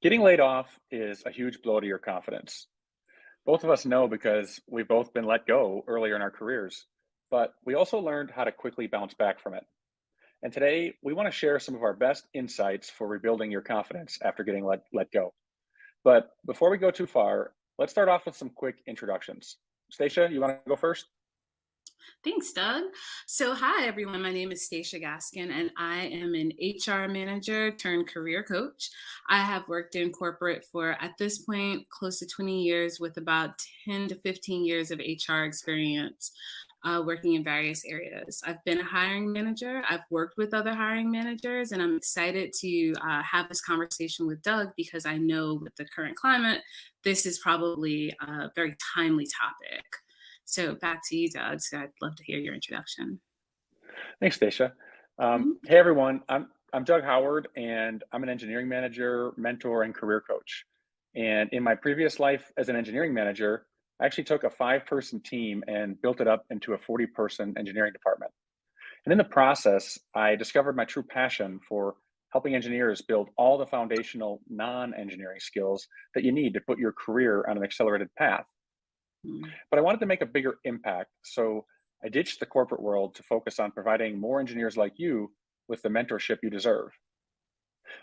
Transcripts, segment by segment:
Getting laid off is a huge blow to your confidence. Both of us know because we've both been let go earlier in our careers, but we also learned how to quickly bounce back from it. And today, we want to share some of our best insights for rebuilding your confidence after getting let go. But before we go too far, let's start off with some quick introductions. Stacia, you want to go first? Thanks, Doug. So, hi, everyone. My name is Stacia Gaskin, and I am an HR manager turned career coach. I have worked in corporate for, at this point, close to 20 years with about 10 to 15 years of HR experience. Working in various areas. I've been a hiring manager. I've worked with other hiring managers, and I'm excited to have this conversation with Doug because I know with the current climate, this is probably a very timely topic. So back to you, Doug. So I'd love to hear your introduction. Thanks, Stacia. Mhm. Hey, everyone. I'm Doug Howard, and I'm an engineering manager, mentor, and career coach. And in my previous life as an engineering manager, I actually took a five-person team and built it up into a 40-person engineering department. And in the process, I discovered my true passion for helping engineers build all the foundational non-engineering skills that you need to put your career on an accelerated path. Mm. But I wanted to make a bigger impact, so I ditched the corporate world to focus on providing more engineers like you with the mentorship you deserve.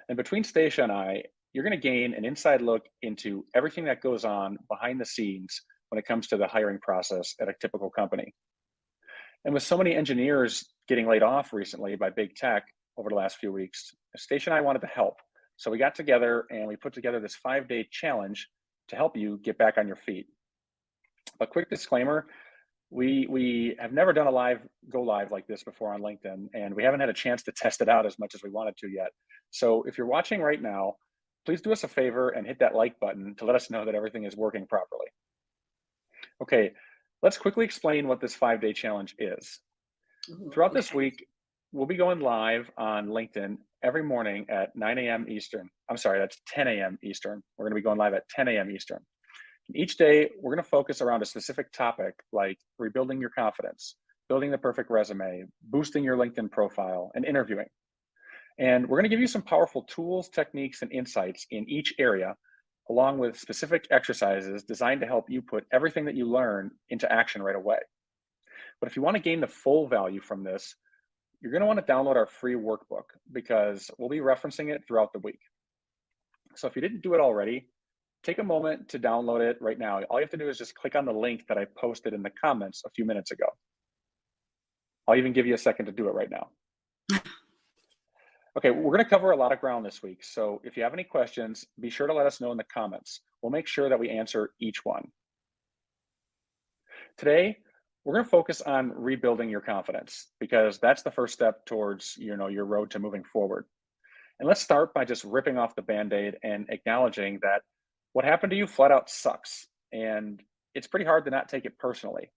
And between Stacia and I, you're going to gain an inside look into everything that goes on behind the scenes when it comes to the hiring process at a typical company. And with so many engineers getting laid off recently by big tech over the last few weeks, Stacia and I wanted to help. So we got together and we put together this 5-day challenge to help you get back on your feet. A quick disclaimer, we have never done a live go live like this before on LinkedIn, and we haven't had a chance to test it out as much as we wanted to yet. So if you're watching right now, please do us a favor and hit that like button to let us know that everything is working properly. Okay, let's quickly explain what this 5-day challenge is. Ooh, Throughout this okay. week, we'll be going live on LinkedIn every morning at 9 a.m. Eastern. I'm sorry, that's 10 a.m. Eastern. We're going to be going live at 10 a.m. Eastern. Each day, we're going to focus around a specific topic like rebuilding your confidence, building the perfect resume, boosting your LinkedIn profile, and interviewing. And we're going to give you some powerful tools, techniques, and insights in each area, along with specific exercises designed to help you put everything that you learn into action right away. But if you want to gain the full value from this, you're going to want to download our free workbook because we'll be referencing it throughout the week. So if you didn't do it already, take a moment to download it right now. All you have to do is just click on the link that I posted in the comments a few minutes ago. I'll even give you a second to do it right now. Okay, we're going to cover a lot of ground this week. So if you have any questions, be sure to let us know in the comments. We'll make sure that we answer each one. Today, we're going to focus on rebuilding your confidence because that's the first step towards, your road to moving forward. And let's start by just ripping off the band-aid and acknowledging that what happened to you flat out sucks. And it's pretty hard to not take it personally.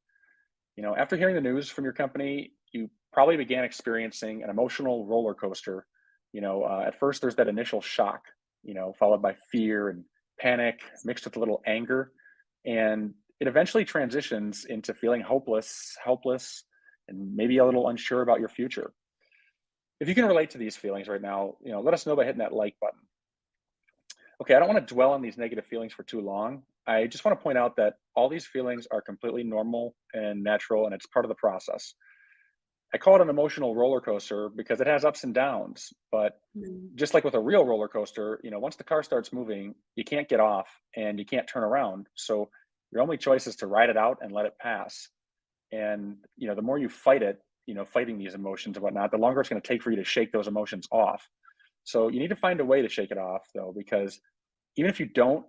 After hearing the news from your company, you probably began experiencing an emotional roller coaster. At first there's that initial shock, followed by fear and panic mixed with a little anger. And it eventually transitions into feeling hopeless, helpless, and maybe a little unsure about your future. If you can relate to these feelings right now, let us know by hitting that like button. Okay, I don't want to dwell on these negative feelings for too long. I just want to point out that all these feelings are completely normal and natural, and it's part of the process. I call it an emotional roller coaster because it has ups and downs. But Mm. just like with a real roller coaster, once the car starts moving, you can't get off and you can't turn around. So your only choice is to ride it out and let it pass. And the more you fight it, fighting these emotions and whatnot, the longer it's going to take for you to shake those emotions off. So you need to find a way to shake it off, though, because even if you don't,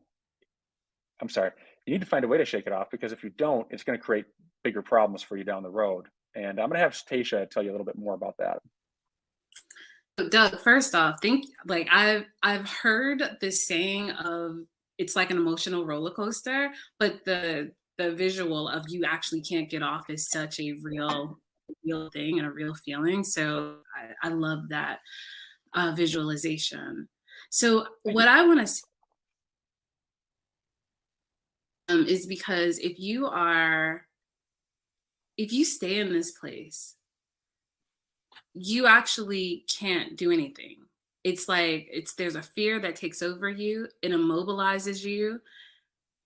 I'm sorry, you need to find a way to shake it off because if you don't, it's going to create bigger problems for you down the road. And I'm going to have Stacia tell you a little bit more about that. So, Doug, first off, think like I've heard this saying of it's like an emotional roller coaster, but the visual of you actually can't get off is such a real thing and a real feeling. So I love that visualization. So Thank you. what I want to is because if you stay in this place, you actually can't do anything. It's like there's a fear that takes over you, it immobilizes you,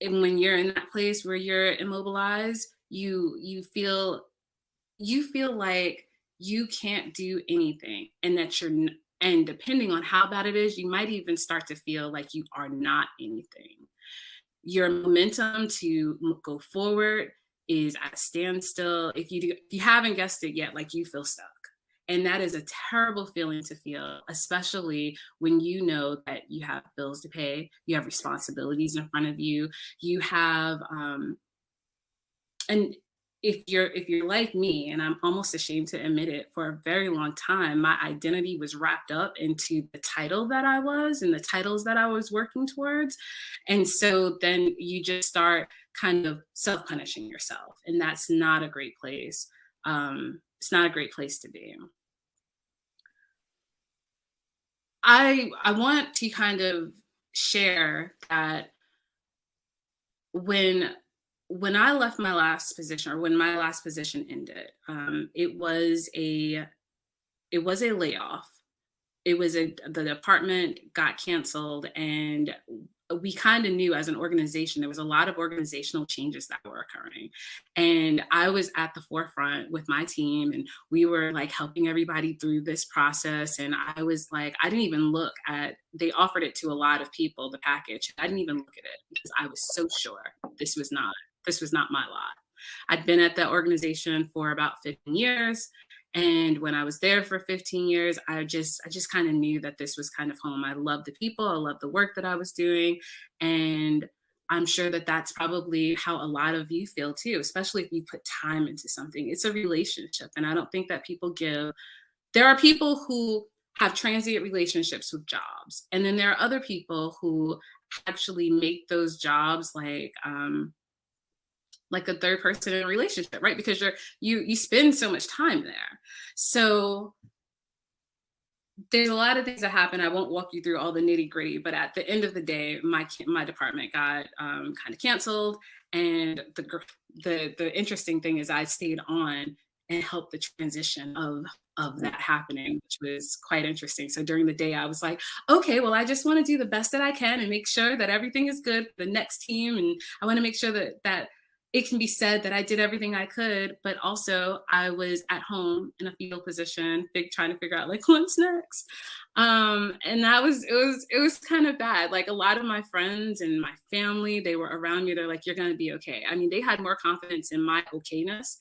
and when you're in that place where you're immobilized, you feel like you can't do anything and that and depending on how bad it is, you might even start to feel like you are not anything. Your momentum to go forward is at a standstill. If you haven't guessed it yet, like, you feel stuck. And that is a terrible feeling to feel, especially when you know that you have bills to pay, you have responsibilities in front of you, you have and if you're like me, and I'm almost ashamed to admit it, for a very long time my identity was wrapped up into the title that I was and the titles that I was working towards. And so then you just start kind of self-punishing yourself, and that's not a great place. It's not a great place to be. I want to kind of share that when I left my last position, or when my last position ended, it was a layoff. It was a The department got canceled, and we kind of knew as an organization there was a lot of organizational changes that were occurring, and I was at the forefront with my team, and we were like helping everybody through this process. And I was like, I didn't even look at, they offered it to a lot of people, the package. I didn't even look at it because I was so sure this was not my lot. I'd been at that organization for about 15 years. And when I was there for 15 years, I just kind of knew that this was kind of home. I loved the people, I loved the work that I was doing. And I'm sure that that's probably how a lot of you feel too, especially if you put time into something. It's a relationship. And I don't think that people give, there are people who have transient relationships with jobs. And then there are other people who actually make those jobs like a third person in a relationship, right? Because you spend so much time there. So there's a lot of things that happen. I won't walk you through all the nitty gritty, but at the end of the day, my department got kind of canceled. And the interesting thing is I stayed on and helped the transition of that happening, which was quite interesting. So during the day, I was like, okay, well, I just want to do the best that I can and make sure that everything is good for the next team, and I want to make sure that it can be said that I did everything I could, but also I was at home in a fetal position, trying to figure out like what's next. And it was kind of bad. Like, a lot of my friends and my family, they were around me. They're like, "You're gonna be okay." I mean, they had more confidence in my okayness,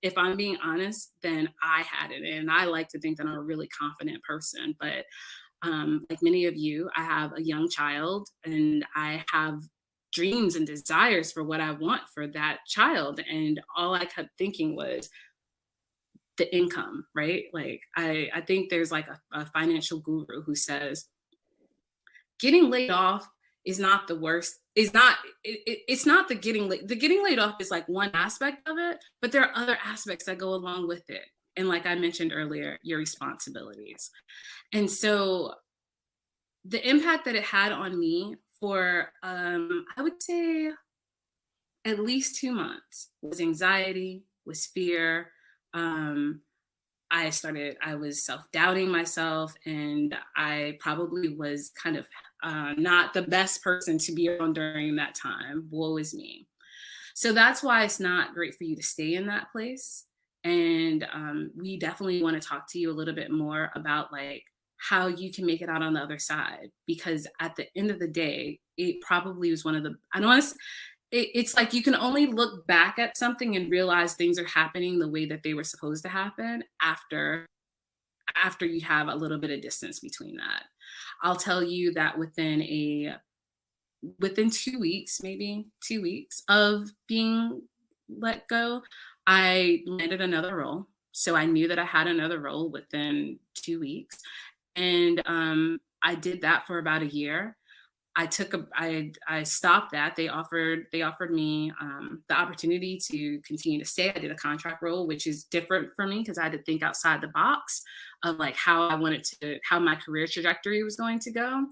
if I'm being honest, than I had it. And I like to think that I'm a really confident person, but like many of you, I have a young child, and I have dreams and desires for what I want for that child. And all I kept thinking was the income, right? Like, I think there's like a financial guru who says getting laid off is not the worst. It's not the getting laid off is like one aspect of it, but there are other aspects that go along with it. And like I mentioned earlier, your responsibilities. And so the impact that it had on me for I would say at least 2 months was anxiety, was fear. um I was self-doubting myself, and I probably was kind of not the best person to be around during that time. Woe is me. So that's why it's not great for you to stay in that place. And we definitely want to talk to you a little bit more about like how you can make it out on the other side. Because at the end of the day, it probably was one of the, I don't want to, it's like you can only look back at something and realize things are happening the way that they were supposed to happen after you have a little bit of distance between that. I'll tell you that within 2 weeks, maybe 2 weeks of being let go, I landed another role. So I knew that I had another role within 2 weeks. And I did that for about a year. I stopped that. They offered me the opportunity to continue to stay. I did a contract role, which is different for me because I had to think outside the box of like how my career trajectory was going to go.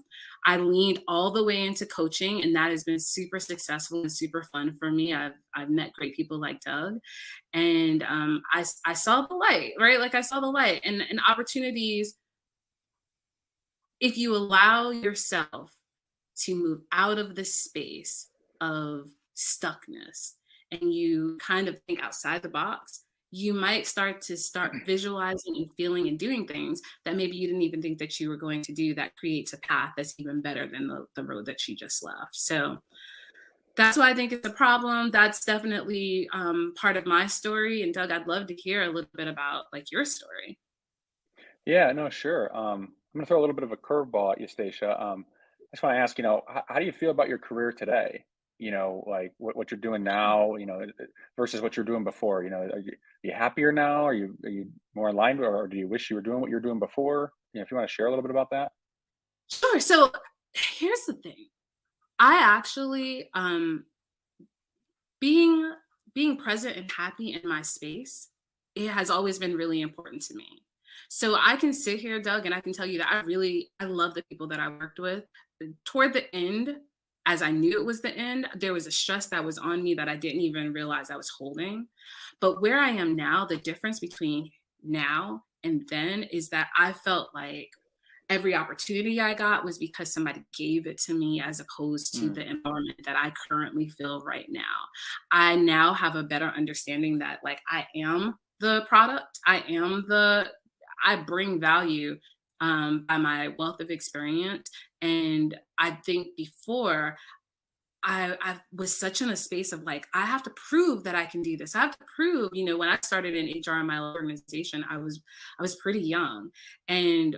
I leaned all the way into coaching, and that has been super successful and super fun for me. I've met great people like Doug, and I saw the light, right? Like, I saw the light, and opportunities if you allow yourself to move out of the space of stuckness and you kind of think outside the box, you might start visualizing and feeling and doing things that maybe you didn't even think that you were going to do, that creates a path that's even better than the road that you just left. So that's why I think it's a problem. That's definitely part of my story. And Doug, I'd love to hear a little bit about like your story. Yeah, no, sure. I'm gonna throw a little bit of a curveball at you, Stacia. I just want to ask, how do you feel about your career today? Like what you're doing now, versus what you're doing before. Are you happier now? Are you more in line, or do you wish you were doing what you were doing before? If you want to share a little bit about that. Sure. So here's the thing. I actually being being present and happy in my space, it has always been really important to me. So I can sit here, Doug, and I can tell you that I love the people that I worked with. Toward the end, as I knew it was the end, there was a stress that was on me that I didn't even realize I was holding. But where I am now, the difference between now and then is that I felt like every opportunity I got was because somebody gave it to me as opposed to the Mm, empowerment that I currently feel right now. I now have a better understanding that like I am the product. I bring value by my wealth of experience. And I think before I was such in a space of like, I have to prove that I can do this. I have to prove, when I started in HR in my organization, I was pretty young. And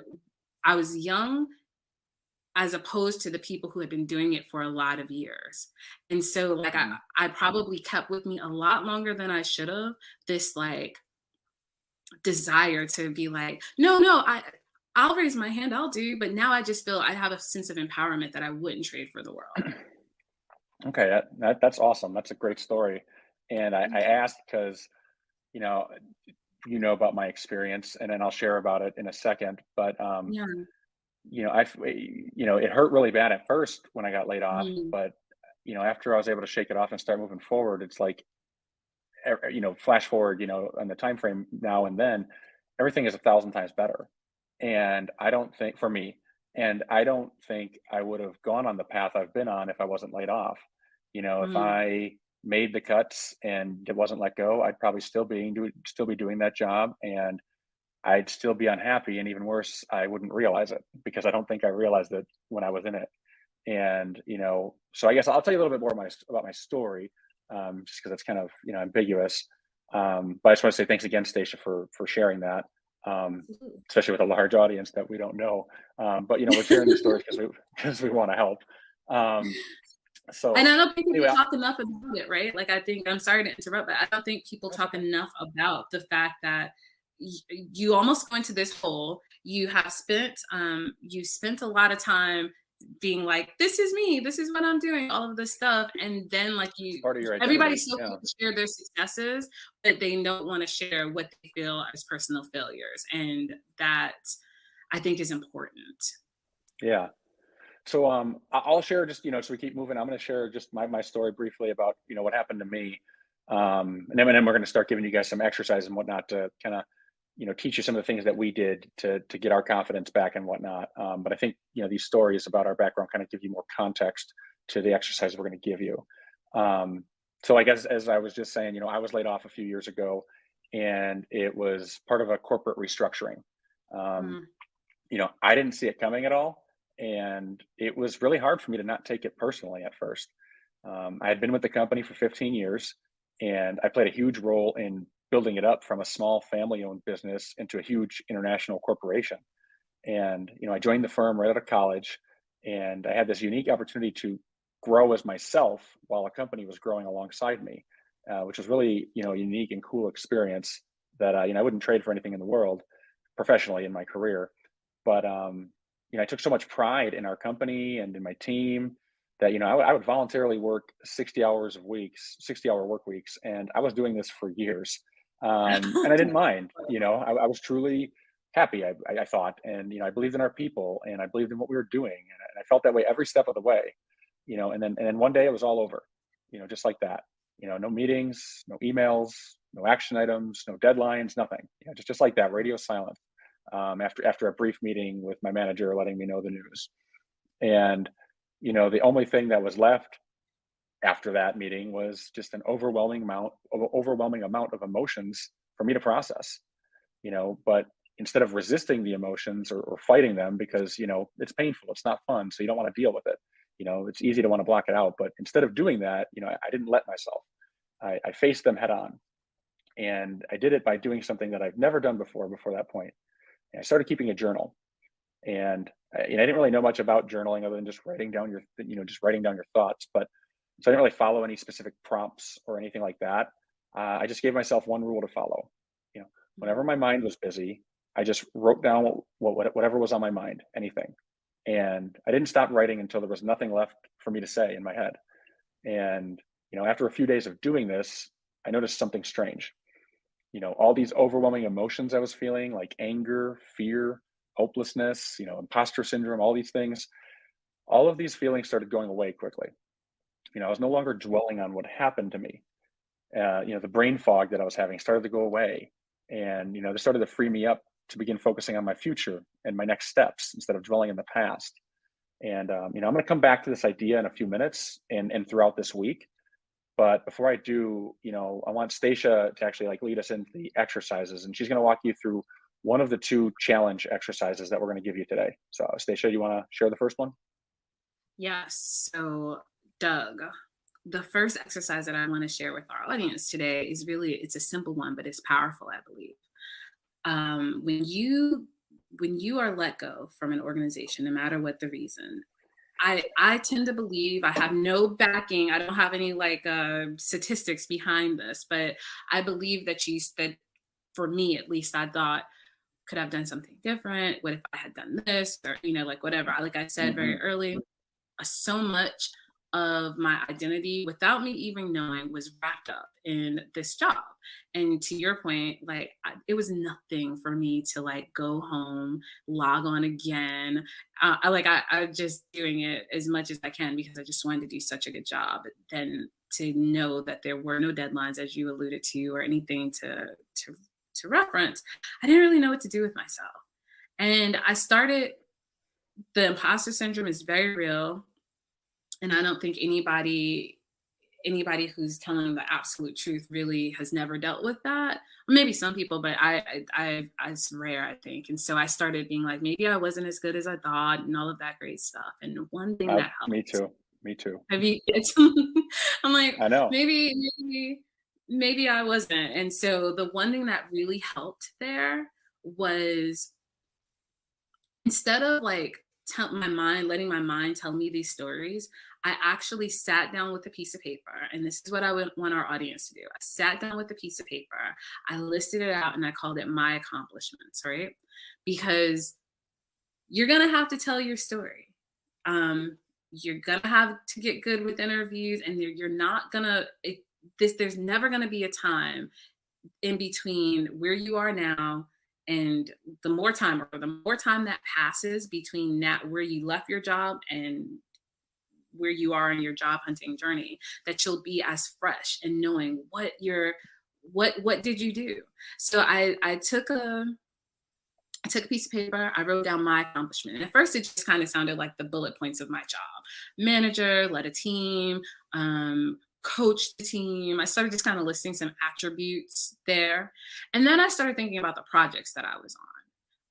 I was young as opposed to the people who had been doing it for a lot of years. And so like I mm. I probably kept with me a lot longer than I should have this like desire to be like, no, no, I'll raise my hand, I'll do. But now I just feel I have a sense of empowerment that I wouldn't trade for the world. Okay, that's awesome. That's a great story. And I Thank you. asked because you know about my experience, and then I'll share about it in a second. But Yeah. it hurt really bad at first when I got laid off, Mm, but after I was able to shake it off and start moving forward, it's like flash forward, on the time frame now and then, everything is a thousand times better. And I don't think for me, and I don't think I would have gone on the path I've been on if I wasn't laid off. If mm, I made the cuts and it wasn't let go, I'd probably still be doing that job, and I'd still be unhappy. And even worse, I wouldn't realize it because I don't think I realized it when I was in it. And so I guess I'll tell you a little bit more about my story, just because it's kind of ambiguous. But I just want to say thanks again, Stacia, for sharing that, absolutely. especially with a large audience that we don't know. But we're sharing these stories because we because we want to help. Um, And so I don't think anyway, people talk enough about it, right? Like, I think, I'm sorry to interrupt, but I don't think people that's talk okay. enough about the fact that you almost go into this hole. You spent a lot of time being like, this is me, this is what I'm doing, all of this stuff. And then, like, It's part of your identity. everybody's so Yeah, quick to share their successes, but they don't want to share what they feel as personal failures. And that I think is important. yeah. So I'll share just so we keep moving. I'm going to share just my story briefly about what happened to me, and then we're going to start giving you guys some exercise and whatnot to kind of teach you some of the things that we did to get our confidence back and whatnot. But I think these stories about our background kind of give you more context to the exercise we're going to give you. Um, so I guess as I was just saying, I was laid off a few years ago, and it was part of a corporate restructuring. Um, Mm, I didn't see it coming at all. And it was really hard for me to not take it personally at first. I had been with the company for 15 years, and I played a huge role in building it up from a small family owned business into a huge international corporation. And, I joined the firm right out of college, and I had this unique opportunity to grow as myself while a company was growing alongside me, which was really, a unique and cool experience that, I wouldn't trade for anything in the world professionally in my career. But I took so much pride in our company and in my team that I would voluntarily work 60 hours of weeks, 60-hour work weeks, and I was doing this for years, and I didn't mind. I was truly happy. I thought, and I believed in our people, and I believed in what we were doing, and I felt that way every step of the way. And then one day it was all over, just like that. No meetings, no emails, no action items, no deadlines, nothing. Just like that, radio silence. after a brief meeting with my manager letting me know the news. And the only thing that was left after that meeting was just an overwhelming amount of emotions for me to process. But instead of resisting the emotions or fighting them, because it's painful, it's not fun, so you don't want to deal with it. It's easy to want to block it out, but instead of doing that, I didn't let myself. I faced them head on, and I did it by doing something that I've never done before that point. And I started keeping a journal. And I didn't really know much about journaling other than just writing down just writing down your thoughts. But so I didn't really follow any specific prompts or anything like that. I just gave myself one rule to follow. Whenever my mind was busy, I just wrote down whatever was on my mind, anything. And I didn't stop writing until there was nothing left for me to say in my head. And after a few days of doing this, I noticed something strange. All these overwhelming emotions I was feeling, like anger, fear, hopelessness, imposter syndrome, all these things, all of these feelings started going away quickly. I was no longer dwelling on what happened to me. The brain fog that I was having started to go away. And, this started to free me up to begin focusing on my future and my next steps instead of dwelling in the past. And, I'm going to come back to this idea in a few minutes and throughout this week. But before I do, I want Stacia to actually lead us into the exercises, and she's going to walk you through one of the two challenge exercises that we're going to give you today. So, Stacia, you want to share the first one? Yes. So, Doug, the first exercise that I want to share with our audience today is really it's a simple one, but it's powerful, I believe. When you are let go from an organization, no matter what the reason, I tend to believe I have no backing. I don't have any statistics behind this, but I believe that for me at least, I thought could have done something different. What if I had done this or whatever. Like I said Hmm. very early, so much of my identity without me even knowing was wrapped up in this job. And to your point, it was nothing for me to go home, log on again. I'm just doing it as much as I can because I just wanted to do such a good job. Then to know that there were no deadlines, as you alluded to, or anything to reference, I didn't really know what to do with myself. And I started, the imposter syndrome is very real, and I don't think anybody who's telling the absolute truth really has never dealt with that. Maybe some people, but it's rare, I think. And so I started being like, maybe I wasn't as good as I thought, and all of that great stuff. And one thing that Me helped, too. Me too. have you? I'm like, I know. maybe I wasn't. And so the one thing that really helped there was, instead of letting my mind tell me these stories, I actually sat down with a piece of paper. And this is what I would want our audience to do. I sat down with a piece of paper, I listed it out, and I called it my accomplishments, right? Because you're going to have to tell your story. You're going to have to get good with interviews, and you're not going to, there's never going to be a time in between where you are now and the more time that passes between now where you left your job and where you are in your job hunting journey, that you'll be as fresh and knowing what did you do. So I took a piece of paper, I wrote down my accomplishment. And at first, it just kind of sounded like the bullet points of my job: manager, led a team, coached the team. I started just kind of listing some attributes there. And then I started thinking about the projects that I was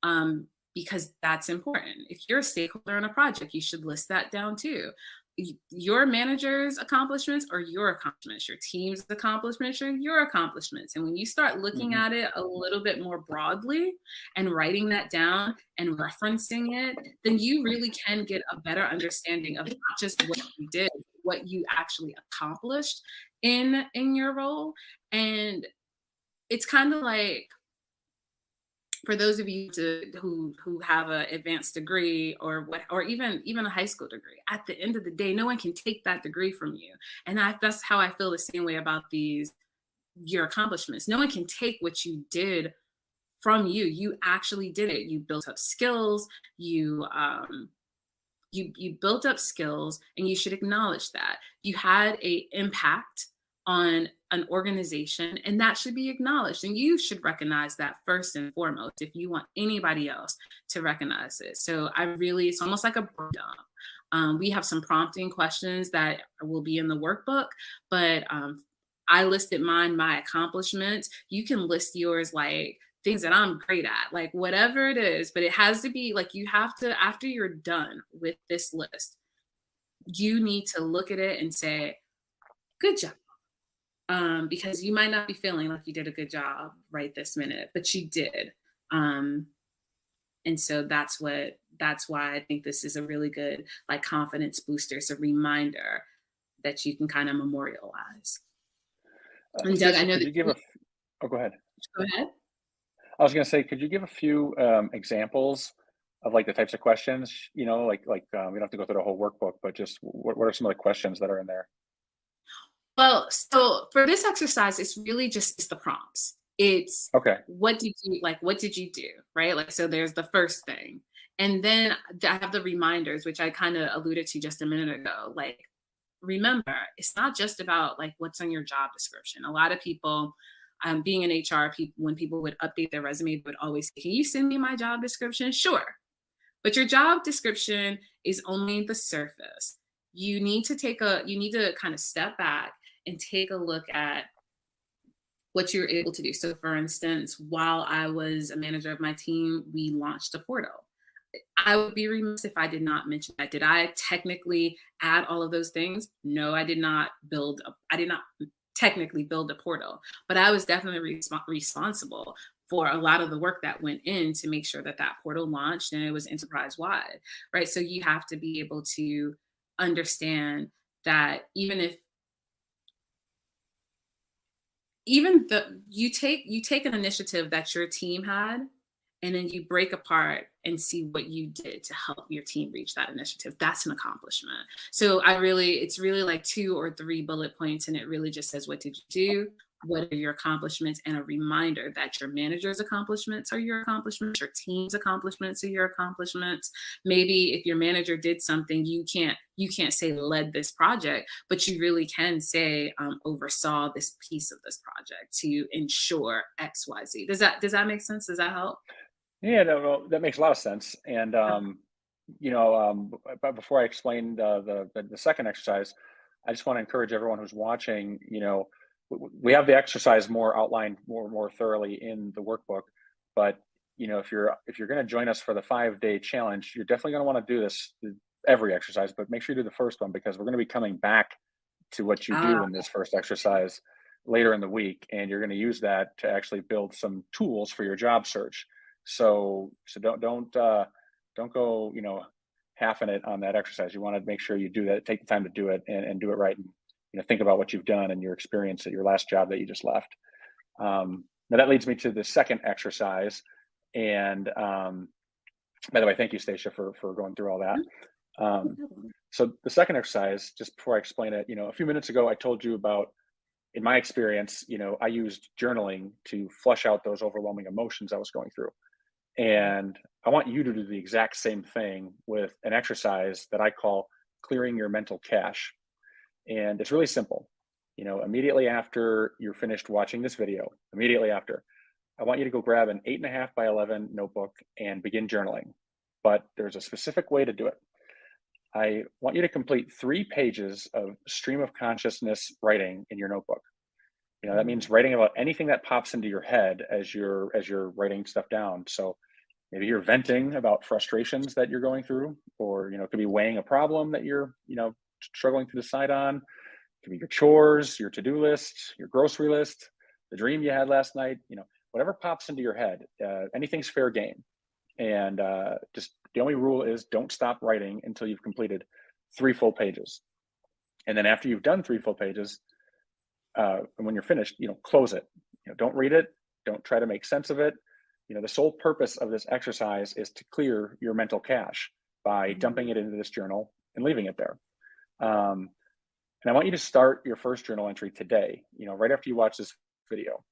on, because that's important. If you're a stakeholder in a project, you should list that down too. Your manager's accomplishments or your accomplishments, your team's accomplishments or your accomplishments. And when you start looking Hmm. at it a little bit more broadly and writing that down and referencing it, then you really can get a better understanding of not just what you did, what you actually accomplished in your role. And it's kind of like, for those of you who have an advanced degree or even a high school degree, at the end of the day, no one can take that degree from you. And that's how I feel the same way about your accomplishments. No one can take what you did from you. You actually did it. You built up skills. You built up skills, and you should acknowledge that you had a impact on an organization, and that should be acknowledged. And you should recognize that first and foremost if you want anybody else to recognize it. So it's almost like a brain dump. We have some prompting questions that will be in the workbook, but I listed my accomplishments. You can list yours, like things that I'm great at, like whatever it is, but it has to be like you have to, after you're done with this list, you need to look at it and say, good job. Because you might not be feeling like you did a good job right this minute, but you did. Um, and so that's why I think this is a really good like confidence booster. It's a reminder that you can kind of memorialize. And Doug, I Stacia, know could that you give you a oh, go ahead. go ahead. I was going to say, could you give a few examples of like the types of questions, we don't have to go through the whole workbook, but just what are some of the questions that are in there? Well, so for this exercise, it's the prompts. It's Okay. what did you do? Right? Like, so there's the first thing. And then I have the reminders, which I kind of alluded to just a minute ago. Like, remember, it's not just about like what's on your job description. A lot of people, being in HR, people when people would update their resume, they would always say, "Can you send me my job description?" Sure, but your job description is only the surface. You need to kind of step back and take a look at what you're able to do. So for instance, while I was a manager of my team, we launched a portal. I would be remiss if I did not mention that. Did I technically add all of those things? No, I did not technically build a portal, but I was definitely responsible for a lot of the work that went in to make sure that that portal launched and it was enterprise wide, right? So you have to be able to understand that even the you take an initiative that your team had and then you break apart and see what you did to help your team reach that initiative. That's an accomplishment. So it's really like 2 or 3 bullet points, and it really just says, what did you do, what are your accomplishments, and a reminder that your manager's accomplishments are your accomplishments, your team's accomplishments are your accomplishments. Maybe if your manager did something, you can't say led this project, but you really can say oversaw this piece of this project to ensure XYZ. Does that make sense? Does that help? Yeah, no, that makes a lot of sense. And but before I explain the second exercise, I just want to encourage everyone who's watching. We have the exercise more outlined more thoroughly in the workbook, but if you're going to join us for the 5-day challenge, you're definitely going to want to do this every exercise, but make sure you do the first one because we're going to be coming back to what you Ah, do in this first exercise later in the week, and you're going to use that to actually build some tools for your job search. So don't go half in it on that exercise. You want to make sure you do that, take the time to do it, and do it right, and think about what you've done and your experience at your last job that you just left. Now that leads me to the second exercise, and by the way, thank you, Stacia, for going through all that. no Um, problem. so the second exercise, just before I explain it, a few minutes ago I told you about, in my experience, I used journaling to flush out those overwhelming emotions I was going through. And I want you to do the exact same thing with an exercise that I call clearing your mental cache. And it's really simple. Immediately after you're finished watching this video, immediately after, I want you to go grab an 8.5 by 11 notebook and begin journaling. But there's a specific way to do it. I want you to complete 3 pages of stream of consciousness writing in your notebook. That means writing about anything that pops into your head as you're writing stuff down. So maybe you're venting about frustrations that you're going through, or it could be weighing a problem that you're struggling to decide on. It could be your chores, your to-do list, your grocery list, the dream you had last night. Whatever pops into your head. Anything's fair game. And just the only rule is don't stop writing until you've completed 3 full pages. And then after you've done 3 full pages, and when you're finished, close it. Don't read it. Don't try to make sense of it. The sole purpose of this exercise is to clear your mental cache by dumping it into this journal and leaving it there. And I want you to start your first journal entry today, right after you watch this video.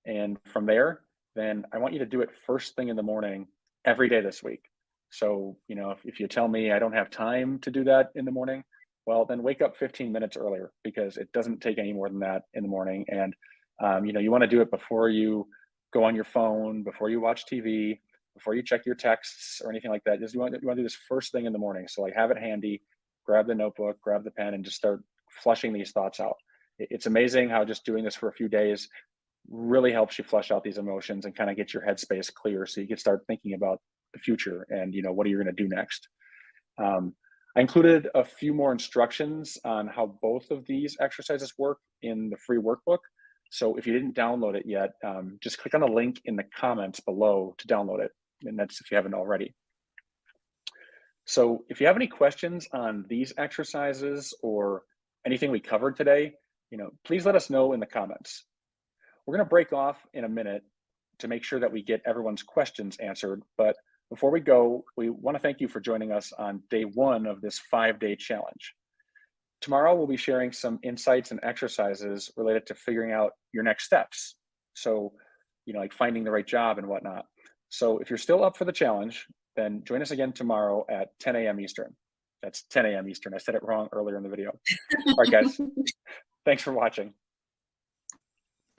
And from there, then I want you to do it first thing in the morning every day this week. So, if you tell me I don't have time to do that in the morning, Well, then wake up 15 minutes earlier because it doesn't take any more than that in the morning. And you want to do it before you go on your phone, before you watch TV, before you check your texts or anything like that. Just you want to do this first thing in the morning. So like have it handy, grab the notebook, grab the pen, and just start flushing these thoughts out. It's amazing how just doing this for a few days really helps you flush out these emotions and kind of get your headspace clear so you can start thinking about the future and what are you going to do next. um, I included a few more instructions on how both of these exercises work in the free workbook. So if you didn't download it yet, just click on the link in the comments below to download it, and that's if you haven't already. So if you have any questions on these exercises or anything we covered today, please let us know in the comments. We're going to break off in a minute to make sure that we get everyone's questions answered. But before we go, we want to thank you for joining us on day 1 of this 5-day challenge. Tomorrow, we'll be sharing some insights and exercises related to figuring out your next steps. So, like finding the right job and whatnot. So if you're still up for the challenge, then join us again tomorrow at 10 a.m. Eastern. That's 10 a.m. Eastern. I said it wrong earlier in the video. All right, guys. Thanks for watching.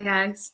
Guys.